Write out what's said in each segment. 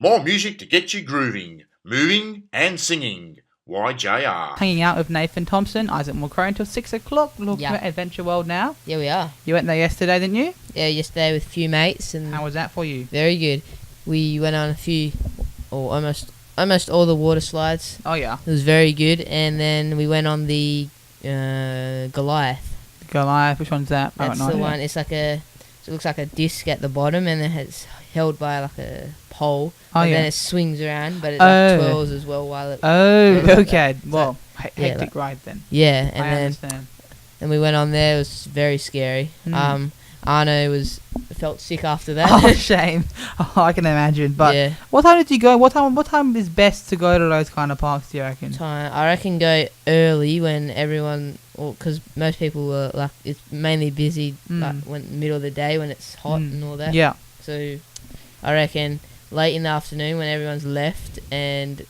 More music to get you grooving, moving, and singing. YJR. Hanging out with Nathan Thompson, Isaac Mulcrow until 6 o'clock. Looking Yeah. at Adventure World now. Yeah, we are. You went there yesterday, didn't you? Yeah, yesterday with a few mates and How was that for you? very good. We went on a few, or almost all the water slides. Oh, yeah. It was very good, and then we went on the Goliath. Goliath, which one's that? I That's don't know. the one. It's like it looks like a disc at the bottom, and then it's held by like a pole. Oh, and yeah. then it swings around, but it Oh. twirls as well while it. Oh, Yeah, okay. so- Well, yeah, hectic like- ride then. Yeah, and I then understand. we went on there. It was very scary. Mm. Arno felt sick after that. Oh, shame. Oh, I can imagine. But yeah. what time did you go? What time is best to go to those kind of parks, do you reckon? Time. I reckon go early when everyone, because most people were like, it's mainly busy like when middle of the day when it's hot and all that. Yeah. So I reckon late in the afternoon when everyone's left and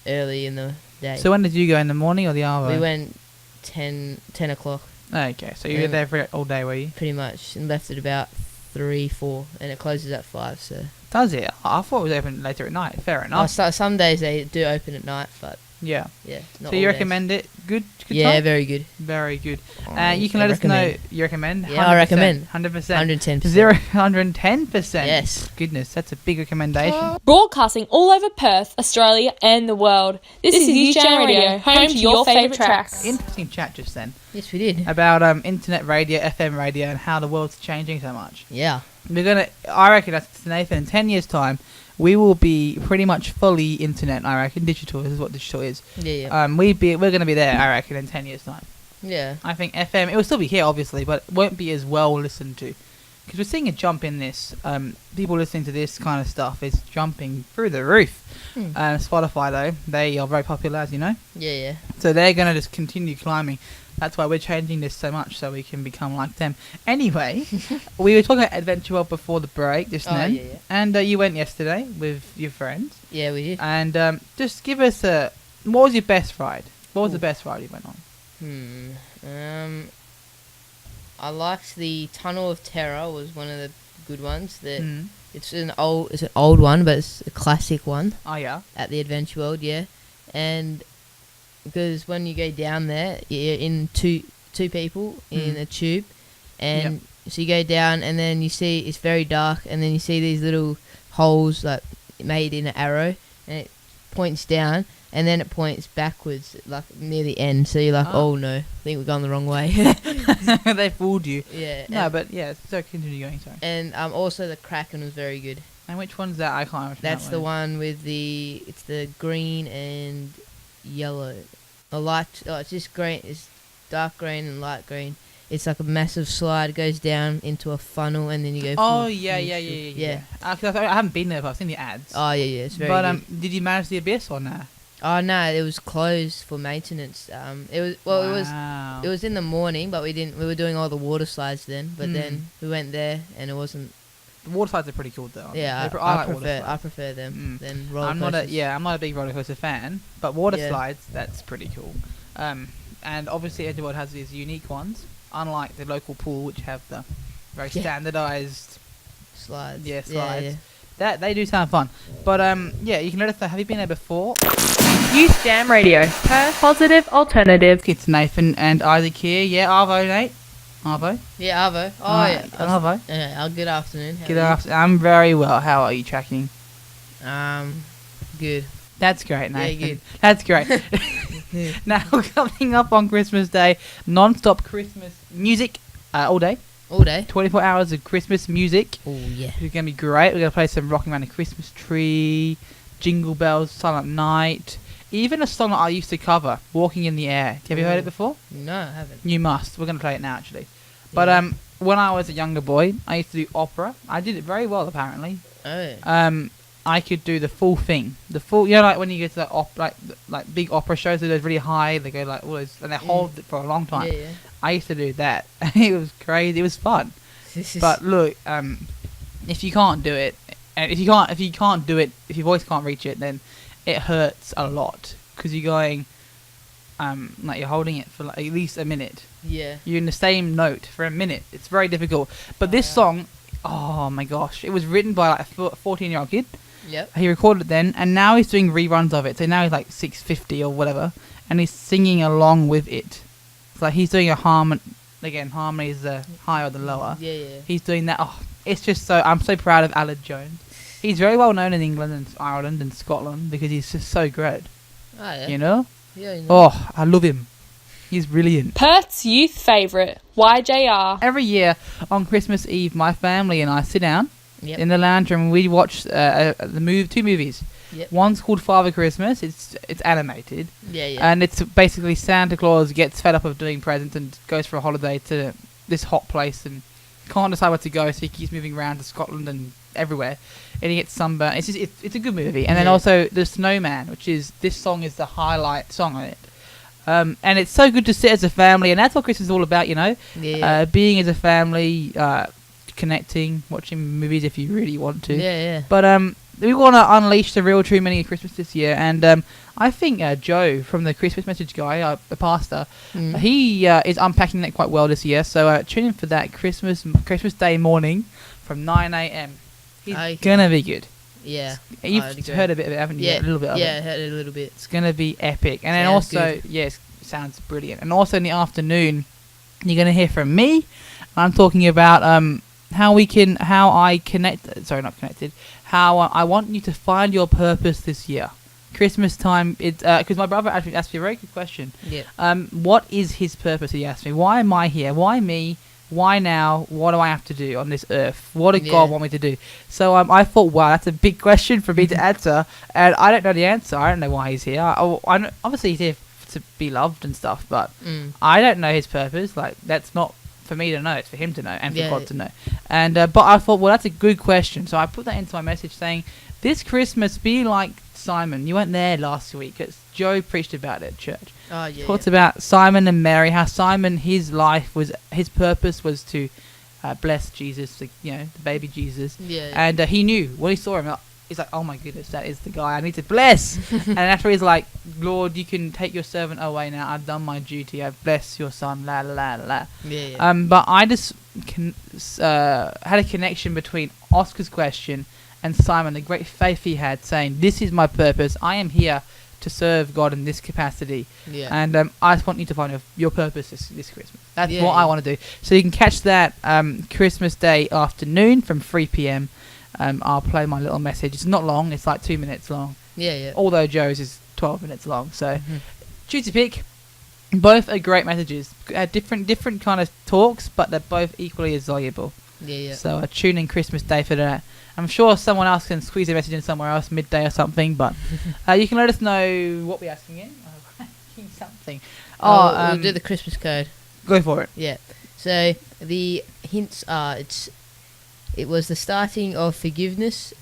early in the day. So when did you go? In the morning or the hour? we went 10 o'clock Okay, so you were Yeah. there for all day, were you? pretty much and left at about 3, 4 and it closes at 5. So Does it? I thought it was open later at night. Fair enough. some days they do open at night, but Yeah. yeah. Not So you all days. recommend it? Good Yeah, time? very good. Very good. I You can let us know. recommend. You recommend? Yeah, I recommend. 100%. 110%. 110%. Yes. Goodness, that's a big recommendation. Broadcasting all over Perth, Australia and the world. This is Youth Jam Radio, home to your favourite tracks. Interesting chat just then Yes, we did. about internet radio, FM radio, and how the world's changing so much. Yeah. I reckon that's Nathan. In 10 years' time, we will be pretty much fully internet. I reckon digital. This is what digital is. Yeah. We're gonna be there. I reckon in 10 years' time. Yeah. I think FM. It will still be here, obviously, but it won't be as well listened to. Because we're seeing a jump in this. People listening to this kind of stuff is jumping through the roof. Spotify, though, they are very popular, as you know. Yeah. So they're going to just continue climbing. That's why we're changing this so much, so we can become like them. Anyway, we were talking about Adventure World before the break just Oh, then. yeah. And you went yesterday with your friends. Yeah, we did. And just give us what was your best ride? What was the best ride you went on? I liked the Tunnel of Terror was one of the good ones. Mm. It's an old one, but it's a classic one Oh, yeah. at the Adventure World, yeah. And because when you go down there, you're in two people in a tube, and so you go down, and then you see it's very dark, and then you see these little holes like made in an arrow, and it points down, and then it points backwards, like near the end. So you're like, oh no, I think we've gone the wrong way. They fooled you. Yeah. No, but yeah, so continue going, sorry. And also the Kraken was very good. And which one's that? I can't remember. That's the one with it's the green and yellow. It's just green. It's dark green and light green. It's like a massive slide, goes down into a funnel, and then you go. Oh, full- yeah. Yeah. 'Cause I haven't been there, but I've seen the ads. Oh yeah, it's very But good. did you manage the abyss or no? Oh no, it was closed for maintenance. It was in the morning, but we didn't. We were doing all the water slides then, but then we went there and it wasn't. The water slides are pretty cool though. Yeah, I like water I slides. prefer them Mm. than roller I'm coasters. not a big roller coaster fan, but water Yeah. slides, that's pretty cool. And obviously Edgeworld has these unique ones, unlike the local pool, which have the very Yeah. standardized slides. slides. Yeah. That they do sound fun. But you can let us know. Have you been there before? Youth Jam Radio, Perth positive alternative. It's Nathan and Isaac here. Yeah, Arvo, Nate. Arvo. Yeah, Arvo. Oh Alright, yeah. Arvo. Good afternoon. How Good are you? afternoon. I'm very well. How are you tracking? Good. That's great, Nathan. good. That's great. Now, coming up on Christmas Day, non-stop Christmas music all day. All day. 24 hours of Christmas music. Oh yeah. It's going to be great. We're going to play some Rocking Around the Christmas Tree, Jingle Bells, Silent Night, even a song that I used to cover, Walking in the Air. Have you heard it before? No, I haven't. You must. We're going to play it now, actually. But Yeah. when I was a younger boy, I used to do opera. I did it very well, apparently. Oh. I could do the full thing. The full, you know, like when you get to the like big opera shows, they're really high. They go like all those, and they hold it for a long time. Yeah. I used to do that. It was crazy. It was fun. But look, if you can't do it, and if you can't do it, if your voice can't reach it, then it hurts a lot because you're going, like you're holding it for like at least a minute. Yeah. You're in the same note for a minute. It's very difficult. But this song, oh my gosh, it was written by like a 14-year-old kid. Yep. He recorded it then, and now he's doing reruns of it. So now he's like 650 or whatever, and he's singing along with it. It's like he's doing a harmony. Again, harmony is the higher or the lower. Yeah. He's doing that. Oh, it's just so. I'm so proud of Alan Jones. He's very well known in England and Ireland and Scotland because he's just so great. Oh, yeah. You know? Yeah, you know. Oh, I love him. He's brilliant. Perth's youth favourite, YJR. Every year on Christmas Eve, my family and I sit down Yep. in the lounge room and we watch two movies. Yep. One's called Father Christmas. It's animated, Yeah. and it's basically Santa Claus gets fed up of doing presents and goes for a holiday to this hot place and can't decide where to go, so he keeps moving around to Scotland and everywhere, and he gets sunburned. It's a good movie. And then Yeah. also The Snowman, which is this song is the highlight song on it. And it's so good to sit as a family, and that's what Christmas is all about, you know. Yeah. Being as a family, connecting, watching movies if you really want to. Yeah. But we want to unleash the real true meaning of Christmas this year, and I think Joe from the Christmas Message guy, the pastor, Mm. he is unpacking that quite well this year. So tune in for that Christmas Day morning from 9 a.m. He's Okay. gonna be good. Yeah. You've I'd agree. heard a bit of it, haven't you? Yeah. A little bit of Yeah, it. I heard it a little bit. It's gonna be epic. And then Sounds also, good. yes, sounds brilliant. And also in the afternoon, you're gonna hear from me. I'm talking about how I want you to find your purpose this year. Christmas time, it's because my brother actually asked me a very good question. Yeah. What is his purpose? He asked me. Why am I here? Why me? Why now? What do I have to do on this earth? What did Yeah. God want me to do? So I thought, wow, that's a big question for me to answer, and I don't know the answer. I don't know why he's here. I know, obviously he's here to be loved and stuff, but Mm. I don't know his purpose. Like, that's not for me to know. It's for him to know and for Yeah. God to know. And but I thought, well, that's a good question. So I put that into my message saying, this Christmas, be like Simon. You weren't there last week. It's Joe preached about it at church. Oh, yeah. Talked about Simon and Mary. How Simon, his purpose was to bless Jesus, the baby Jesus. Yeah. And he knew when he saw him. He's like, oh my goodness, that is the guy I need to bless. And after he's like, Lord, you can take your servant away now. I've done my duty. I've blessed your son. La la la la. Yeah. But I just had a connection between Oscar's question and Simon, the great faith he had, saying, this is my purpose. I am here to serve God in this capacity. Yeah. And I just want you to find your purpose this Christmas. That's Yeah, what I yeah. want to do. So you can catch that Christmas Day afternoon from 3 p.m. I'll play my little message. It's not long. It's like 2 minutes long. Yeah. Although Joe's is 12 minutes long. So Mhm. choose your pick. Both are great messages. Different kind of talks, but they're both equally as valuable. Yeah. So tune in Christmas Day for that. I'm sure someone else can squeeze a message in somewhere else, midday or something, but you can let us know what we're asking in. Something. We'll do the Christmas code. Go for it. Yeah. So the hints are it was the starting of forgiveness.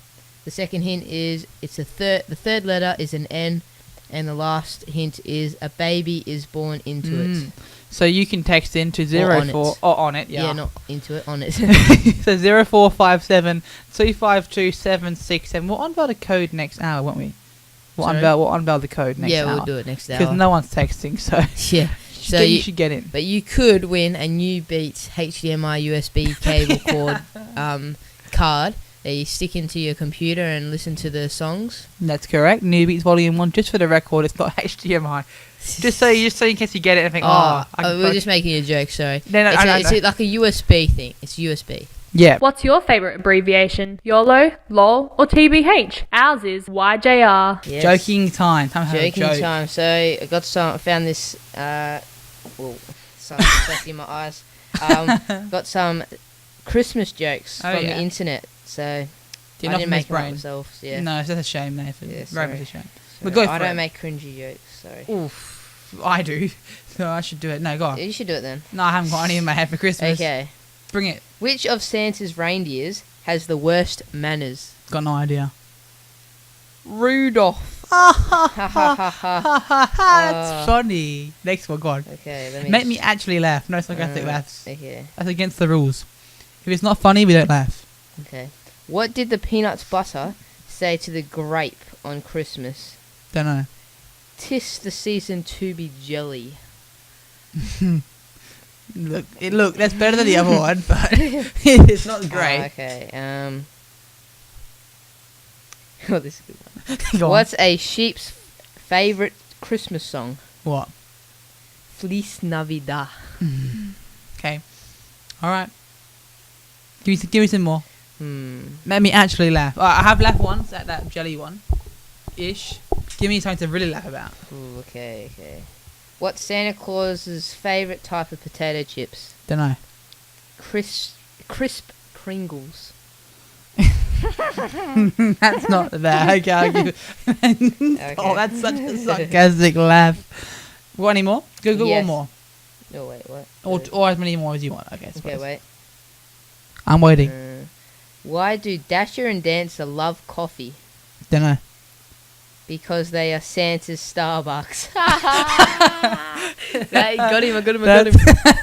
The second hint is the third letter is an N, and the last hint is a baby is born into it. So you can text in to on 04 it. or on it, yeah. Yeah, not into it, on it. So 0457 252 767. We'll unveil the code next hour, won't we? We'll Sorry? unveil the code next Yeah, hour. we'll do it next Because hour. no one's texting, so Yeah. So you you, should get in. but you could win a new Beats HDMI USB cable cord card that you stick into your computer and listen to the songs. That's correct. New Beats Volume 1. Just for the record, it's not HDMI. Just so in case you get it and think, we're just making a joke. Sorry. No, it's I it's know. like a USB thing. It's USB. Yeah. What's your favourite abbreviation? YOLO, LOL, or TBH? Ours is YJR. Yes. Joking time. Time to have a Joking joke. time. So I found this. Something stuck in my eyes. Got some Christmas jokes Oh, from yeah. the internet. So I Do you not didn't from make his them up brain? myself. Yeah. No, it's just a shame, Nathan. Yeah, Very much sorry. a shame. So But go I for don't it. make cringy jokes. Sorry. Oof. I do. So I should do it. No, go on. You should do it then. No, I haven't got any in my head for Christmas. Okay. Bring it. Which of Santa's reindeers has the worst manners? Got no idea. Rudolph. Ha Ha ha ha ha. That's funny. Next one, go on. Okay, let me Make me actually laugh. No sarcastic Uh, laughs. Okay. That's against the rules. If it's not funny, we don't laugh. Okay. What did the peanuts butter say to the grape on Christmas? Don't know. 'Tis the season to be jelly. Look, that's better than the other one, but it's not great. Okay. Oh, this is a good one. Go on. What's a sheep's favorite Christmas song? What? Feliz Navidad. Okay. All right. Give me some more. Made me actually laugh. I have laughed once at that jelly one. Ish. Give me something to really laugh about. Ooh, okay. What's Santa Claus's favorite type of potato chips? Don't know. Crisp Pringles. That's not bad. Okay, I'll give it. Okay. Oh, that's such a sarcastic laugh. Want any more? Go Yes. one more. Oh, wait, what? Or as many more as you want. Okay, Okay, suppose. wait. I'm waiting. Why do Dasher and Dancer love coffee? Don't know. Because they are Santa's Starbucks. I got him.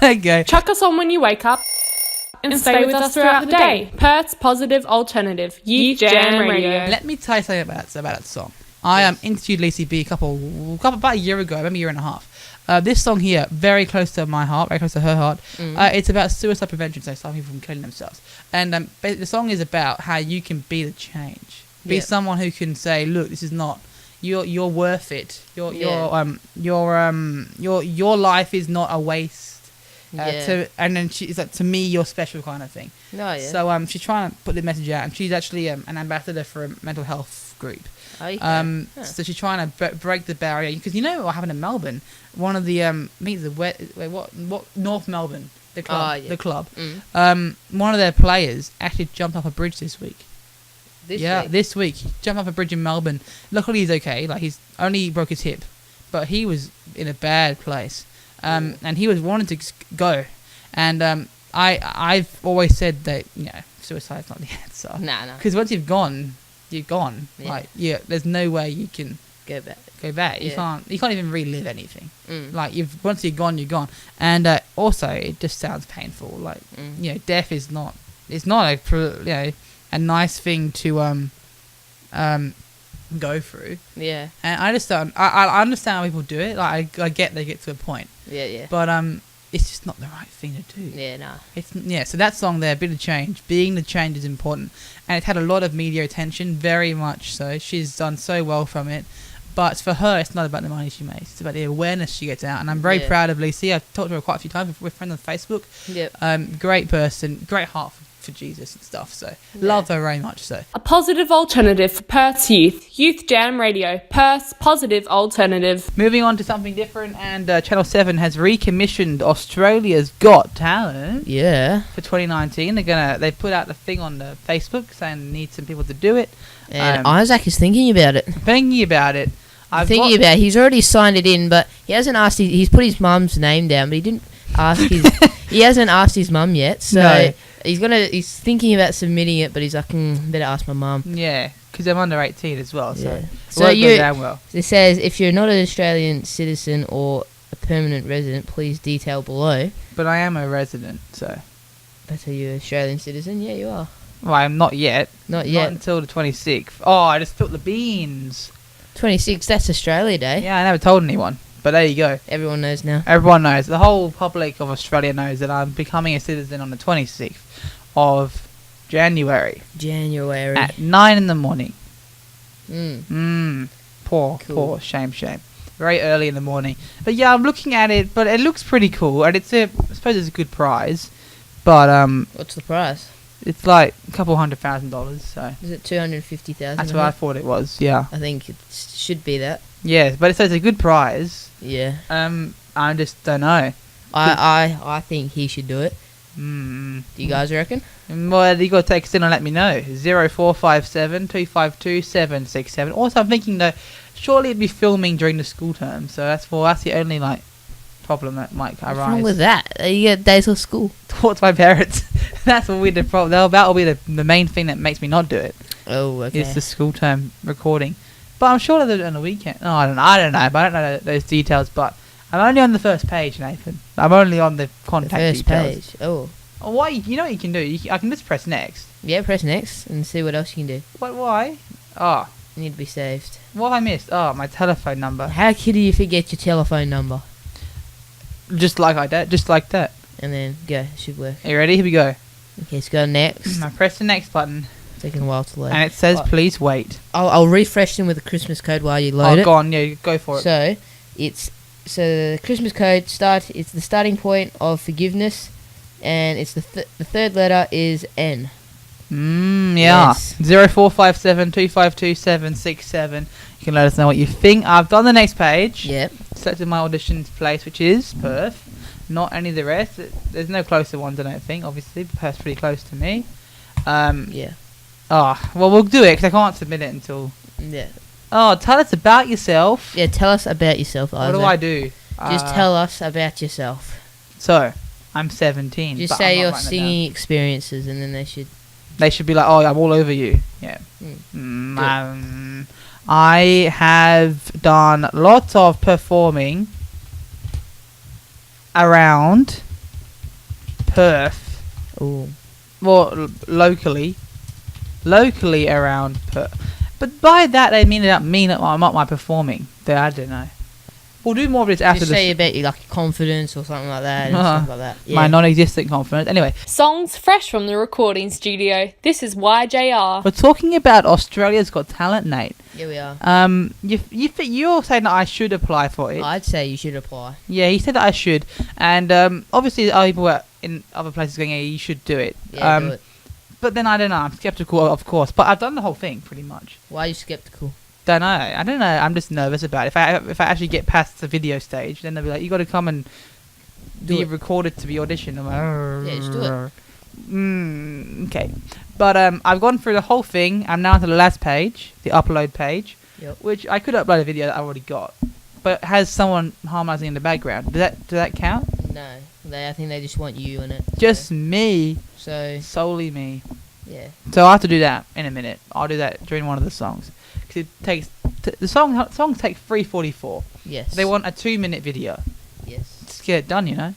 Okay. Chuck us on when you wake up and stay with us throughout the day. Perth's Positive Alternative. Youth Jam Radio. Let me tell you something about that song. I interviewed Lacey B about a year ago, maybe a year and a half. This song here, very close to my heart, very close to her heart. It's about suicide prevention, so stopping people from killing themselves. And the song is about how you can be the change, be someone who can say, "Look, this is not you're worth it. Your life is not a waste." And then she's like, "To me, you're special," kind of thing. Oh, yeah. So she's trying to put the message out, and she's actually an ambassador for a mental health group. So she's trying to break the barrier, because you know what happened in Melbourne. One of the North Melbourne, the club. One of their players actually jumped off a bridge this week. This week he jumped off a bridge in Melbourne. Luckily he's okay. Like, he's only broke his hip, but he was in a bad place. And he was wanting to go, and I've always said that suicide's not the answer. No. Because once you've gone, you're gone. Yeah. There's no way you can Go back. Yeah. You can't even relive anything. Like, once you're gone, you're gone. And also, it just sounds painful. Like, death is not. It's not a nice thing to go through. Yeah. And I just don't. I understand how people do it. Like, I get they get to a point. Yeah. But it's just not the right thing to do. Yeah, nah. So that song there, Bit of Change, being the change is important, and it's had a lot of media attention, very much so. She's done so well from it, but for her, it's not about the money she makes. It's about the awareness she gets out, and I'm very proud of Lacey. I've talked to her quite a few times. We're friends on Facebook. Yep. Great person, great heart for Jesus and stuff. So love her very much. So A positive alternative for Perth's youth. Youth Jam Radio. Perth's Positive Alternative. moving on to something different, and Channel 7 has recommissioned Australia's Got Talent Yeah. for 2019. They put out the thing on the Facebook saying they need some people to do it. And Isaac is thinking about it. Thinking about it. He's already signed it in, but he hasn't asked. He's put his mum's name down, but he didn't ask his. He hasn't asked his mum yet, so No. He's thinking about submitting it, but he's like, better ask my mum. Yeah, because I'm under 18 as well, so Yeah. it So won't go down well. It says if you're not an Australian citizen or a permanent resident, please detail below. But I am a resident, so That's how you're an Australian citizen. Yeah, you are. well, I'm not yet. Not yet. Not until the 26th. Oh, I just spilled the beans. 26. That's Australia Day. Yeah, I never told anyone, but there you go. Everyone knows now. Everyone knows. The whole public of Australia knows that I'm becoming a citizen on the 26th of January January. at 9 in the morning. Mm. Poor, shame. Very early in the morning. But yeah, I'm looking at it, but it looks pretty cool, and I suppose it's a good prize, but What's the price? it's like a couple $100,000, so Is it 250,000? that's what I thought it was. Yeah, I think it should be that. yeah, but it's a good prize. Yeah. I just don't know. I think he should do it. Mm. Do you guys reckon? Well, you got to text in and let me know. 0457 252 767. Also, I'm thinking though, surely it'd be filming during the school term, so that's the only problem that might arise. What's wrong with that? You get days off school. Talk to my parents. That's what we the problem. That'll be the main thing that makes me not do it. Oh, okay. Is the school term recording. But I'm sure they'll do it on the weekend. No, I don't know. But I don't know those details. But I'm only on the first page, Nathan. I'm only on the contact The first details. page. Oh. Oh, why? You know what you can do? I can just press next. Yeah, press next and see what else you can do. What? Why? Oh, You need to be saved. what have I missed? Oh, my telephone number. How could you forget your telephone number? Just like that. And then go. It should work. Are you ready? Here we go. Okay, let's go next. I press the next button. taking a while to load. And it says, Oh. please wait. I'll refresh them with the Christmas code while you load Oh, it. go on. Yeah, go for it. So the Christmas code it's the starting point of forgiveness, and it's the third letter is N. Yeah. Yes. 0457 252 767. You can let us know what you think. I've done the next page. Yep. Selected my audition place, which is Perth. Not any of the rest. There's no closer ones, I don't think. Obviously, Perth's pretty close to me. Yeah. Oh, well, we'll do it because I can't submit it until. Yeah. Oh, tell us about yourself. Yeah. Tell us about yourself, What Isaac. do I do? Just tell us about yourself. So, I'm 17. Just but say I'm not your writing it singing experiences, and then they should. down. They should be like, oh, I'm all over you. Yeah. I have done lots of performing around Perth. Oh. Well, locally around Perth. But by that they mean that I'm not my performing. I don't know. We'll do more of this after Just the say about your like confidence or something like that, and stuff like that. Yeah. my non-existent confidence. Anyway, Songs fresh from the recording studio. This is YJR. we're talking about Australia's Got Talent, Nate. Here we are. You're saying that I should apply for it. I'd say you should apply. Yeah, he said that I should, and obviously other people were in other places going, "Hey, you should do it." Yeah, do it. But then I don't know. I'm skeptical, of course. But I've done the whole thing pretty much. Why are you skeptical? Don't know. I don't know. I'm just nervous about it. If I actually get past the video stage, then they'll be like, "You got to come and Do be it. recorded to be auditioned." I'm like, Yeah, just do it. Okay. But I've gone through the whole thing. I'm now to the last page, the upload page, Yep. which I could upload a video that I already got, but it has someone harmonizing in the background. Does that count? No, I think they just want you in it. Just me, So solely me. yeah. So I have to do that in a minute. I'll do that during one of the songs. Because it takes the songs take 3:44. Yes. They want a 2-minute video. Yes. Just get it done, you know.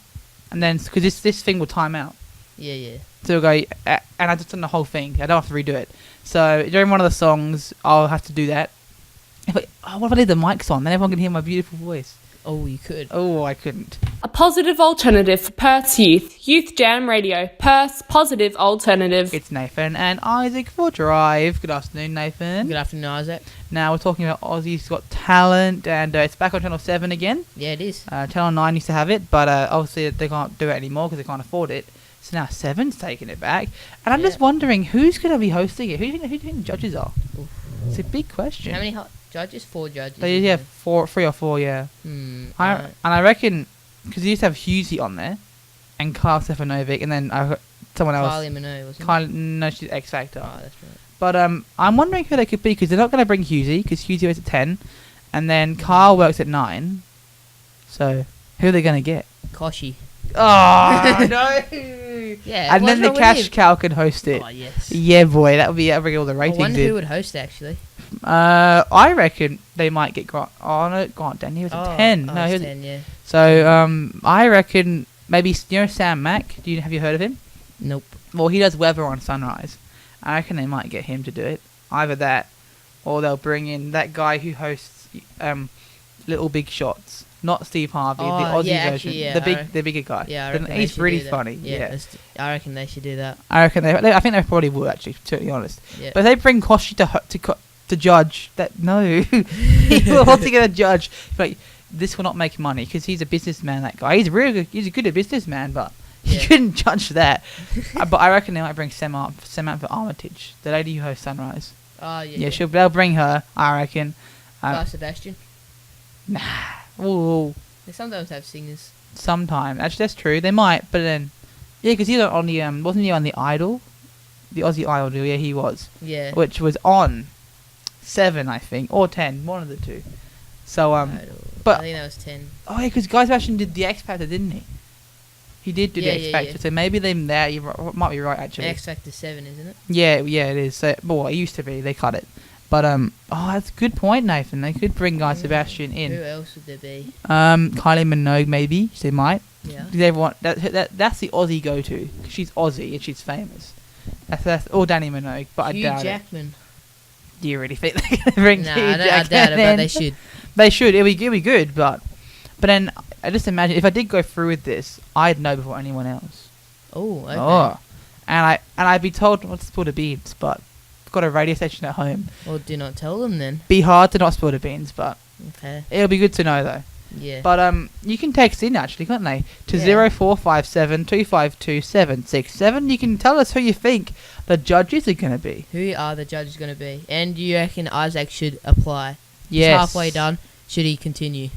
And then because this thing will time out, Yeah. Yeah. so we'll go. And I just done the whole thing. I don't have to redo it. So during one of the songs, I'll have to do that. What if I leave the mics on? Then everyone can hear my beautiful voice. Oh, you could. Oh, I couldn't. A positive alternative for Perth's youth. Youth Jam Radio. Perth's positive alternative. It's Nathan and Isaac for Drive. Good afternoon, Nathan. Good afternoon, Isaac. Now we're talking about Aussie's Got Talent, and it's back on Channel 7 again. Yeah, it is. Channel 9 used to have it, but obviously they can't do it anymore because they can't afford it. So now 7's taking it back. And I'm Yeah. just wondering who's going to be hosting it. Who do you think the judges are? Oof. It's a big question. How many judges? 4 judges. They usually have 3 or 4, yeah. And I reckon, because you used to have Husey on there, and Carl Stefanovic, and then I heard someone else. Kylie Minogue, wasn't Kylie, no, she's X Factor. Oh, that's right. But I'm wondering who they could be, because they're not going to bring Husey, because Husey works at 10, and then Carl works at 9. So, who are they going to get? Koshi. Oh, no! Yeah. And what's then the wrong with Cash him? Cow can host it. Oh, yes. Yeah, boy, that would be bring all the I ratings wonder who in. would host, actually. I reckon they might get Grant. Oh, no, Grant Denny, he was at 10. Oh, No, he was 10, yeah. So, I reckon maybe Sam Mack. Have you heard of him? Nope. Well, he does weather on Sunrise. I reckon they might get him to do it. Either that, or they'll bring in that guy who hosts Little Big Shots. Not Steve Harvey, the Oh, Aussie yeah, version. actually, yeah, the bigger guy. Yeah, I Then reckon they he's should really do that. funny. Yeah, I reckon they should do that. I reckon I think they probably would actually. To be honest, Yeah. but if they bring Koshi to judge, that no, he will altogether judge. Like this will not make money because he's a businessman. That guy, he's really good. He's a good businessman, but he Yeah. couldn't judge that. But I reckon they might bring Samantha Armitage, the lady who hosts Sunrise. Oh, yeah. Yeah, they'll bring her. I reckon. Sebastian. Ooh, They sometimes have singers. sometime. Actually, that's true. They might, but then, yeah, because he's on the wasn't he on the Idol, the Aussie Idol? Yeah, he was, Yeah. which was on 7, I think, or 10, one of the two. So but- I think that was 10. oh yeah, because Guy Sebastian did the X Factor, didn't he? He did do Yeah, the X yeah, Factor, yeah. so maybe them there. You might be right actually. X Factor 7, isn't it? Yeah, it is. So, well, it used to be. They cut it, but oh, that's a good point, Nathan. They could bring Guy Sebastian Who in. else would there be? Kylie Minogue, maybe they might. Yeah. Because everyone that's the Aussie go-to. 'Cause she's Aussie and she's famous. That's or Danny Minogue, but Hugh I doubt Jackman. it. Do you really think they're gonna bring Nah, Hugh I doubt Jackman it, but in? they should. They should. It'll be good, but then I just imagine if I did go through with this, I'd know before anyone else. Oh, okay. Oh, and I'd be told not to spill the beans, but got a radio station at home. Well, do not tell them then. Be hard to not spill the beans, but Okay. it'll be good to know though. Yeah. But you can text in actually, can't they? To Yeah. 0457 252 767. You can tell us who you think the judges are going to be. Who are the judges going to be? And do you reckon Isaac should apply? He's Yes. halfway done. Should he continue?